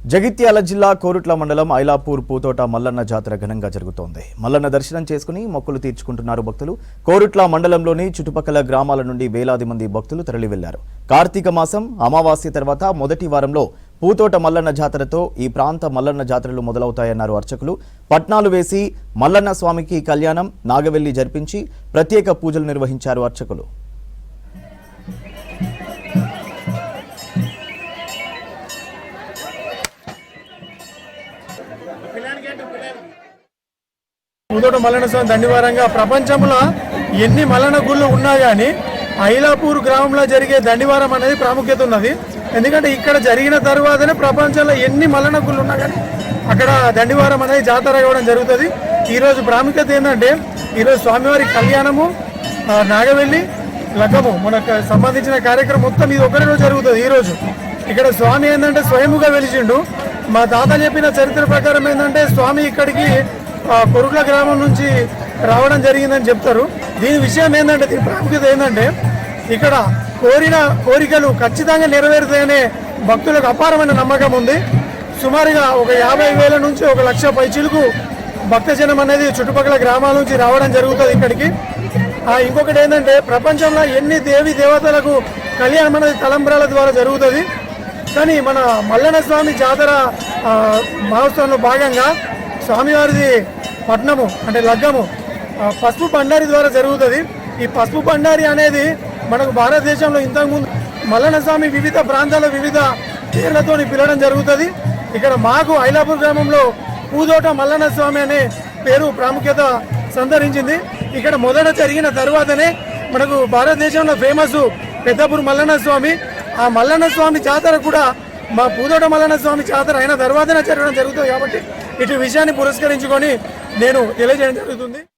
జగిత్యాల జిల్లా కోరుట్ల మండలం ఐలాపూర్ పూతోట మల్లన్న జాతర ఘనంగా జరుగుతోంది. మల్లన్న దర్శనం చేసుకుని మొక్కులు తీర్చుకుంటున్నారు భక్తులు. కోరుట్ల మండలంలోని చుట్టుపక్కల గ్రామాల నుండి వేలాది మంది భక్తులు తరలి వెళ్లారు. కార్తీక మాసం అమావాస్య తర్వాత మొదటి వారంలో పూతోట మల్లన్న జాతరతో ఈ ప్రాంత మల్లన్న జాతరలు మొదలవుతాయన్నారు అర్చకులు. పట్నాలు వేసి మల్లన్న స్వామికి కళ్యాణం, నాగవెల్లి జరిపించి ప్రత్యేక పూజలు నిర్వహించారు అర్చకులు. పూతోట మల్లన్న స్వామి దండివారంగా ప్రపంచంలో ఎన్ని మల్లన్న గుళ్ళు ఉన్నా కానీ ఐలాపూర్ గ్రామంలో జరిగే దండివారం అనేది ప్రాముఖ్యత ఉన్నది. ఎందుకంటే ఇక్కడ జరిగిన తర్వాతనే ప్రపంచంలో ఎన్ని మల్లన్న గుళ్ళు ఉన్నా కానీ అక్కడ దండివారం అనేది జాతర అవ్వడం జరుగుతుంది. ఈరోజు ప్రాముఖ్యత ఏంటంటే ఈరోజు స్వామివారి కళ్యాణము, నాగవెల్లి, లగ్గము మనకు సంబంధించిన కార్యక్రమం మొత్తం ఇది ఒకటే రోజు జరుగుతుంది. ఈరోజు ఇక్కడ స్వామి ఏంటంటే స్వయముగా వెలిచిండు. మా తాత చెప్పిన చరిత్ర ప్రకారం ఏంటంటే స్వామి ఇక్కడికి కొరుట్ల గ్రామం నుంచి రావడం జరిగిందని చెప్తారు. దీని విషయం ఏంటంటే, దీని ప్రాముఖ్యత ఏంటంటే ఇక్కడ కోరిన కోరికలు ఖచ్చితంగా నెరవేరుతాయనే భక్తులకు అపారమైన నమ్మకం ఉంది. సుమారుగా ఒక 50,000 నుంచి 1,00,000 పైచిలకు భక్తజనం అనేది చుట్టుపక్కల గ్రామాల నుంచి రావడం జరుగుతుంది ఇక్కడికి. ఇంకొకటి ఏంటంటే ప్రపంచంలో ఎన్ని దేవి దేవతలకు కళ్యాణం అనేది తలంబ్రాల ద్వారా జరుగుతుంది. కానీ మన మల్లన్న స్వామి జాతర మహోత్సవంలో భాగంగా స్వామివారిది పట్నము అంటే లగ్గము పసుపు బండారి ద్వారా జరుగుతుంది. ఈ పసుపు బండారి అనేది మనకు భారతదేశంలో ఇంతకుముందు మల్లన్న స్వామి వివిధ ప్రాంతాల్లో వివిధ పేర్లతో పిలవడం జరుగుతుంది. ఇక్కడ మాకు ఐలాపూర్ గ్రామంలో పూతోట మల్లన్న స్వామి అనే పేరు ప్రాముఖ్యత సంతరించింది. ఇక్కడ మొదట జరిగిన తర్వాతనే మనకు భారతదేశంలో ఫేమస్ పెద్దపూర్ మల్లన్న స్వామి. ఆ మల్లన్న స్వామి జాతర కూడా మా పూతోట మల్లన్న స్వామి జాతర అయిన తర్వాతనే జరగడం జరుగుతుంది. కాబట్టి ఇటు విషయాన్ని పురస్కరించుకొని నేను తెలియజేయడం జరుగుతుంది.